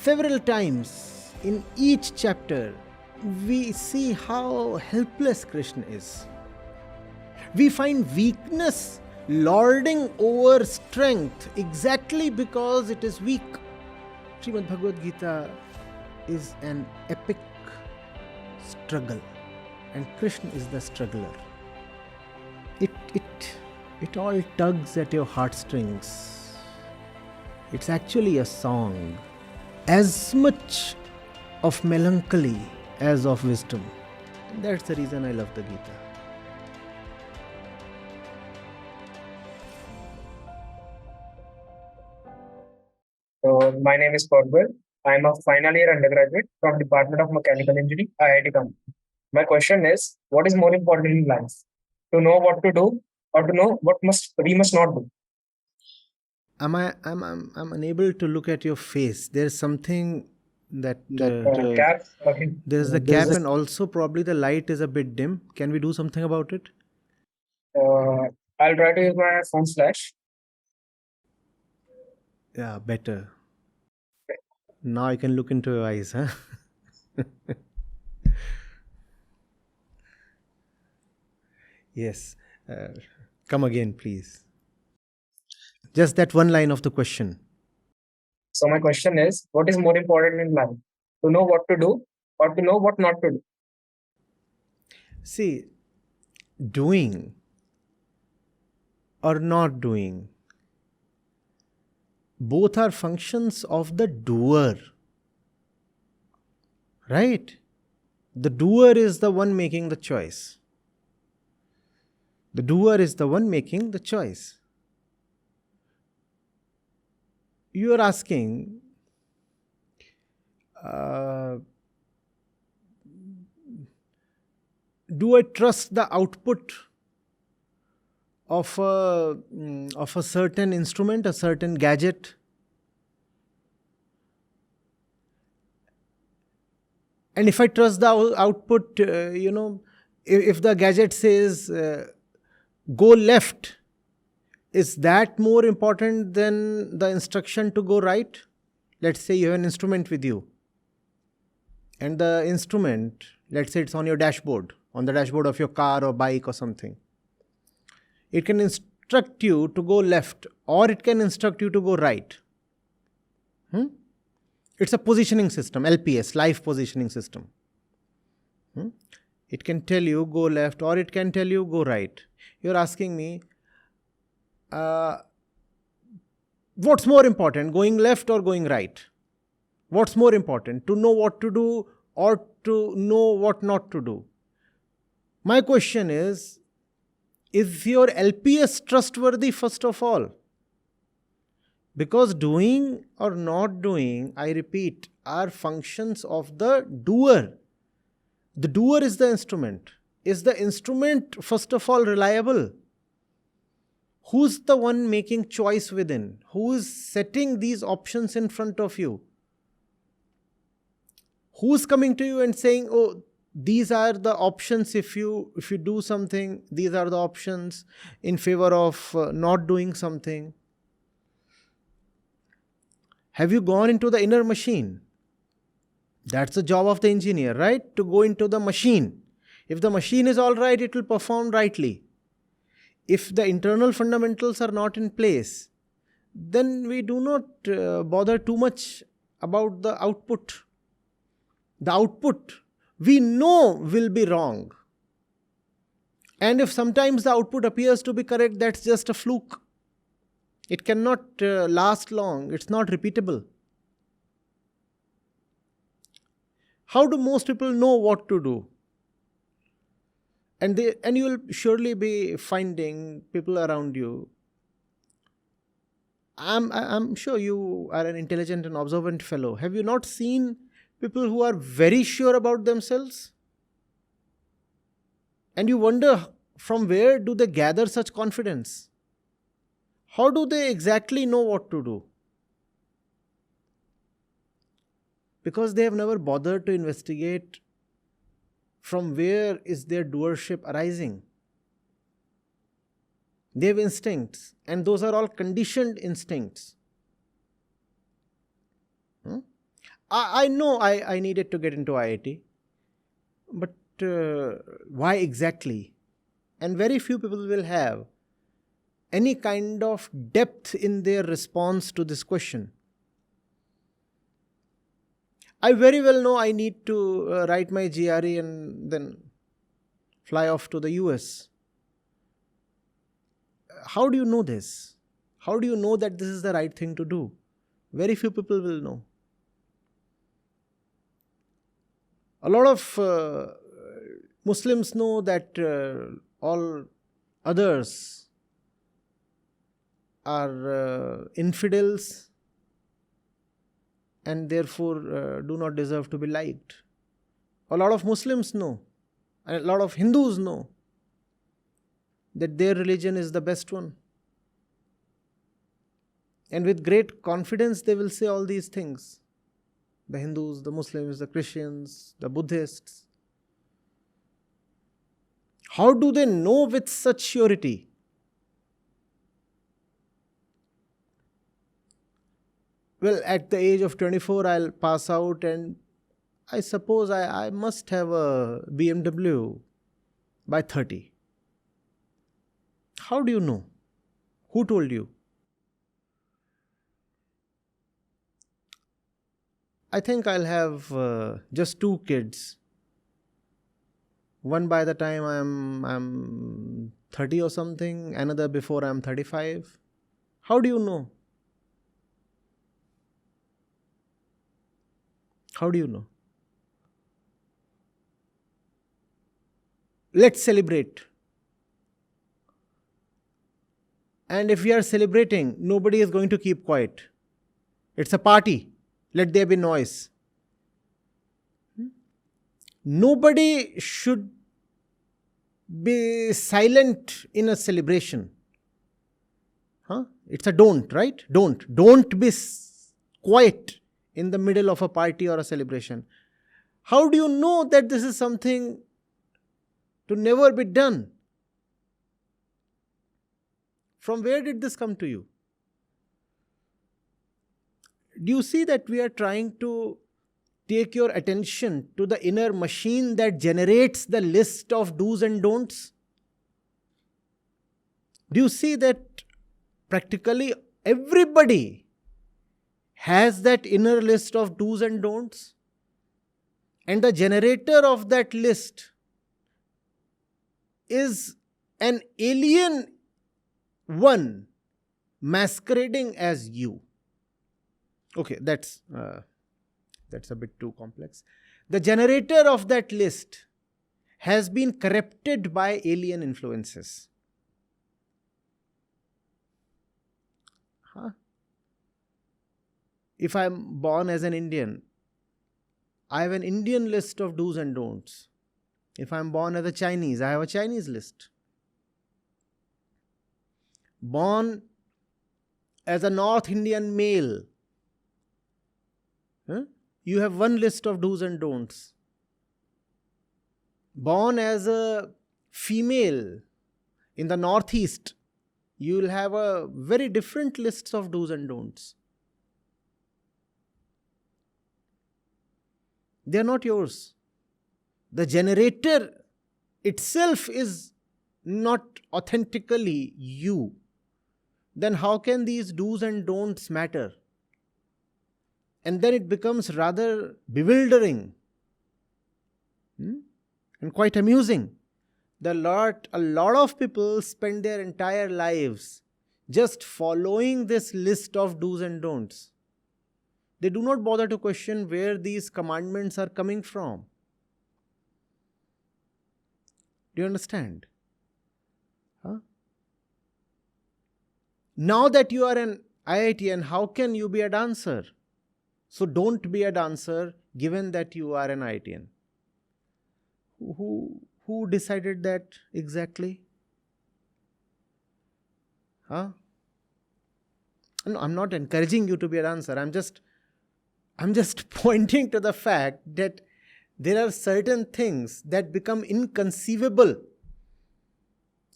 Several times in each chapter, we see how helpless Krishna is. We find weakness lording over strength exactly because it is weak. Srimad Bhagavad Gita is an epic struggle, and Krishna is the struggler. It all tugs at your heartstrings. It's actually a song, as much of melancholy as of wisdom. And that's the reason I love the Gita. So, my name is Corbel. I am a final year undergraduate from Department of Mechanical Engineering, IIT-Kanpur. My question is, what is more important in life? To know what to do or to know what we must not do? I'm unable to look at your face. There's something that Cap. Okay. there's the cap, and also probably the light is a bit dim. Can we do something about it? I'll try to use my phone flash. Yeah, better. Now I can look into your eyes, huh? Yes. Come again, please. Just that one line of the question. So my question is, what is more important in life? To know what to do or to know what not to do? See, doing or not doing, both are functions of the doer. Right? The doer is the one making the choice. The doer is the one making the choice. You are asking, do I trust the output of a certain instrument, a certain gadget? And if I trust the output, if the gadget says go left, is that more important than the instruction to go right? Let's say you have an instrument with you, and the instrument, let's say it's on your dashboard, on the dashboard of your car or bike or something. It can instruct you to go left, or it can instruct you to go right. It's a positioning system, LPS, life positioning system. It can tell you go left, or it can tell you go right. You're asking me, what's more important, going left or going right? What's more important, to know what to do or to know what not to do? My question is your LPS trustworthy first of all? Because doing or not doing, I repeat, are functions of the doer. The doer is the instrument. Is the instrument first of all reliable? Who's the one making choice within? Who is setting these options in front of you? Who's coming to you and saying, oh, these are the options if you do something, these are the options in favor of not doing something? Have you gone into the inner machine? That's the job of the engineer, right? To go into the machine. If the machine is all right, it will perform rightly. If the internal fundamentals are not in place, then we do not bother too much about the output. The output we know will be wrong. And if sometimes the output appears to be correct, that's just a fluke. It cannot last long. It's not repeatable. How do most people know what to do? And you will surely be finding people around you. I'm sure you are an intelligent and observant fellow. Have you not seen people who are very sure about themselves? And you wonder, from where do they gather such confidence? How do they exactly know what to do? Because they have never bothered to investigate from where is their doership arising. They have instincts, and those are all conditioned instincts. I know I needed to get into IIT, but why exactly? And very few people will have any kind of depth in their response to this question. I very well know I need to write my GRE and then fly off to the US. How do you know this? How do you know that this is the right thing to do? Very few people will know. A lot of Muslims know that all others are infidels and therefore do not deserve to be liked. A lot of Muslims know, and a lot of Hindus know that their religion is the best one. And with great confidence they will say all these things. The Hindus, the Muslims, the Christians, the Buddhists. How do they know with such surety? Well, at the age of 24, I'll pass out and I suppose I must have a BMW by 30. How do you know? Who told you? I think I'll have just 2 kids. One by the time I'm 30 or something, another before I'm 35. How do you know? How do you know? Let's celebrate. And if we are celebrating, nobody is going to keep quiet. It's a party. Let there be noise. Nobody should be silent in a celebration. It's a don't, right? Don't be quiet in the middle of a party or a celebration. How do you know that this is something to never be done? From where did this come to you? Do you see that we are trying to take your attention to the inner machine that generates the list of do's and don'ts? Do you see that practically everybody has that inner list of do's and don'ts? And the generator of that list is an alien one masquerading as you. Okay, that's a bit too complex. The generator of that list has been corrupted by alien influences. If I'm born as an Indian, I have an Indian list of do's and don'ts. If I'm born as a Chinese, I have a Chinese list. Born as a North Indian male, you have one list of do's and don'ts. Born as a female in the Northeast, you will have a very different list of do's and don'ts. They are not yours. The generator itself is not authentically you. Then how can these do's and don'ts matter? And then it becomes rather bewildering and quite amusing. A lot of people spend their entire lives just following this list of do's and don'ts. They do not bother to question where these commandments are coming from. Do you understand? Now that you are an IITian, how can you be a dancer? So don't be a dancer given that you are an IITian. Who decided that exactly? No, I'm not encouraging you to be a dancer. I'm just pointing to the fact that there are certain things that become inconceivable.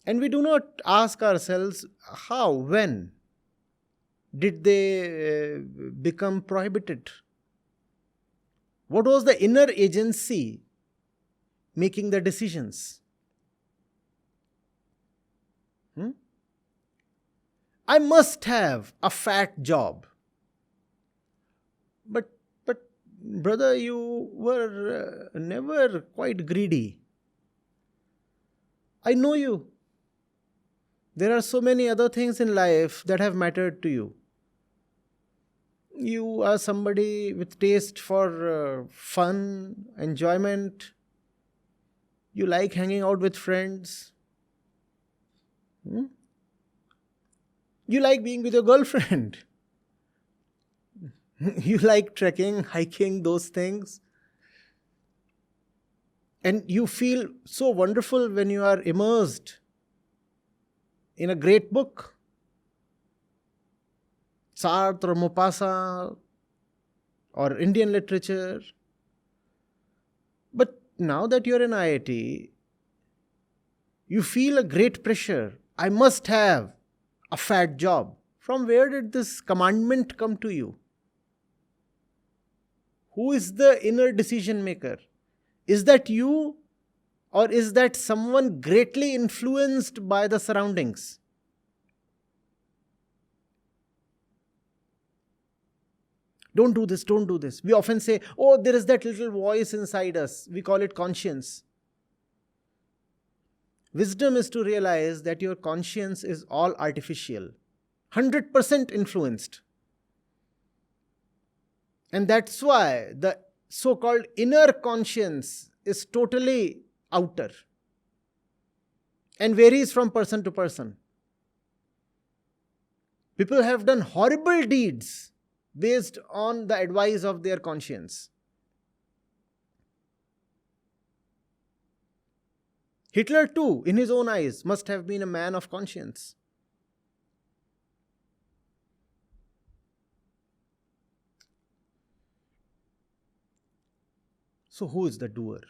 And we do not ask ourselves how, when did they become prohibited? What was the inner agency making the decisions? I must have a fat job. But brother, you were never quite greedy. I know you. There are so many other things in life that have mattered to you. You are somebody with taste for fun, enjoyment. You like hanging out with friends. You like being with your girlfriend. You like trekking, hiking, those things. And you feel so wonderful when you are immersed in a great book. Sartre, Maupassant, or Indian literature. But now that you're in IIT, you feel a great pressure. I must have a fat job. From where did this commandment come to you? Who is the inner decision maker? Is that you, or is that someone greatly influenced by the surroundings? Don't do this, don't do this. We often say, oh, there is that little voice inside us. We call it conscience. Wisdom is to realize that your conscience is all artificial, 100% influenced. And that's why the so-called inner conscience is totally outer and varies from person to person. People have done horrible deeds based on the advice of their conscience. Hitler too, in his own eyes, must have been a man of conscience. So who is the doer?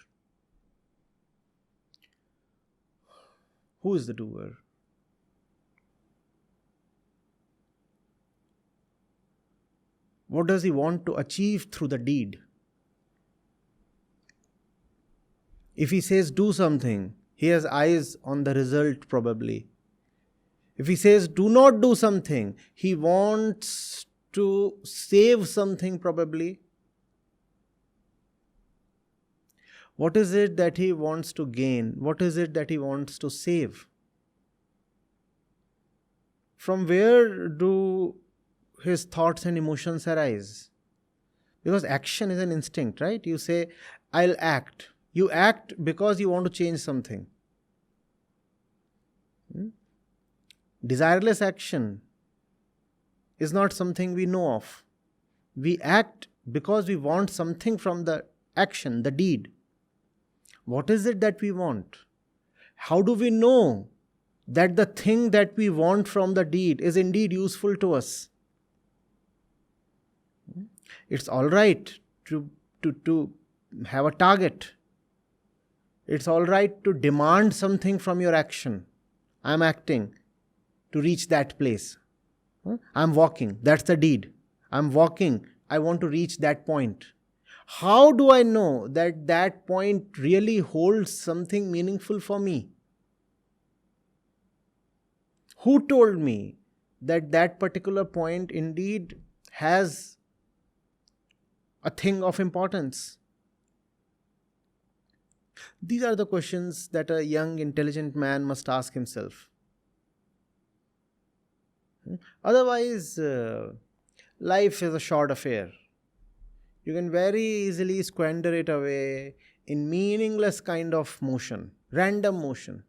Who is the doer? What does he want to achieve through the deed? If he says do something, he has eyes on the result probably. If he says do not do something, he wants to save something probably. What is it that he wants to gain? What is it that he wants to save? From where do his thoughts and emotions arise? Because action is an instinct, right? You say, I'll act. You act because you want to change something. Desireless action is not something we know of. We act because we want something from the action, the deed. What is it that we want? How do we know that the thing that we want from the deed is indeed useful to us? It's all right to have a target. It's all right to demand something from your action. I'm acting to reach that place. I'm walking. That's the deed. I'm walking. I want to reach that point. How do I know that that point really holds something meaningful for me? Who told me that that particular point indeed has a thing of importance? These are the questions that a young, intelligent man must ask himself. Otherwise, life is a short affair. You can very easily squander it away in meaningless kind of motion, random motion.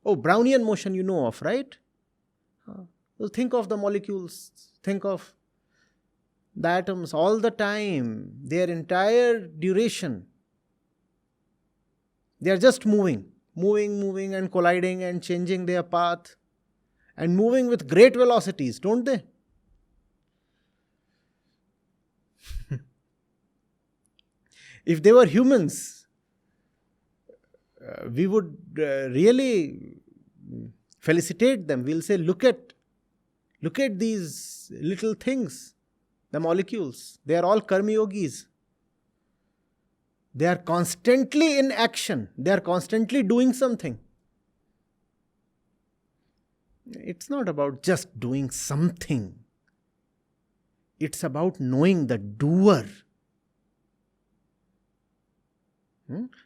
Oh, Brownian motion you know of, right? So think of the molecules, think of the atoms all the time, their entire duration. They are just moving and colliding and changing their path and moving with great velocities, don't they? If they were humans, we would really felicitate them. We'll say, look at these little things, the molecules. They are all karma yogis. They are constantly in action. They are constantly doing something. It's not about just doing something. It's about knowing the doer.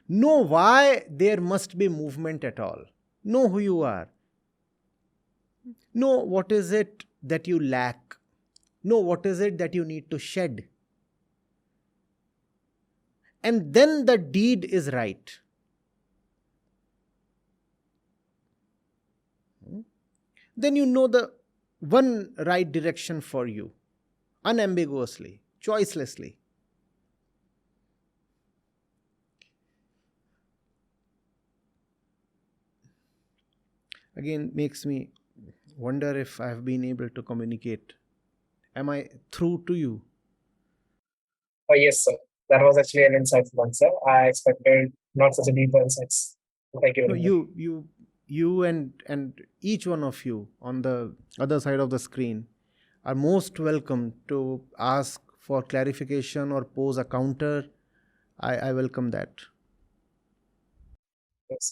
Know why there must be movement at all. Know who you are. Know what is it that you lack. Know what is it that you need to shed. And then the deed is right. Then you know the one right direction for you, unambiguously, choicelessly. Again, makes me wonder if I have been able to communicate. Am I through to you? Yes, sir. That was actually an insightful answer. I expected not such a deep insights. Thank you No, very much. you and each one of you on the other side of the screen are most welcome to ask for clarification or pose a counter. I welcome that. Yes.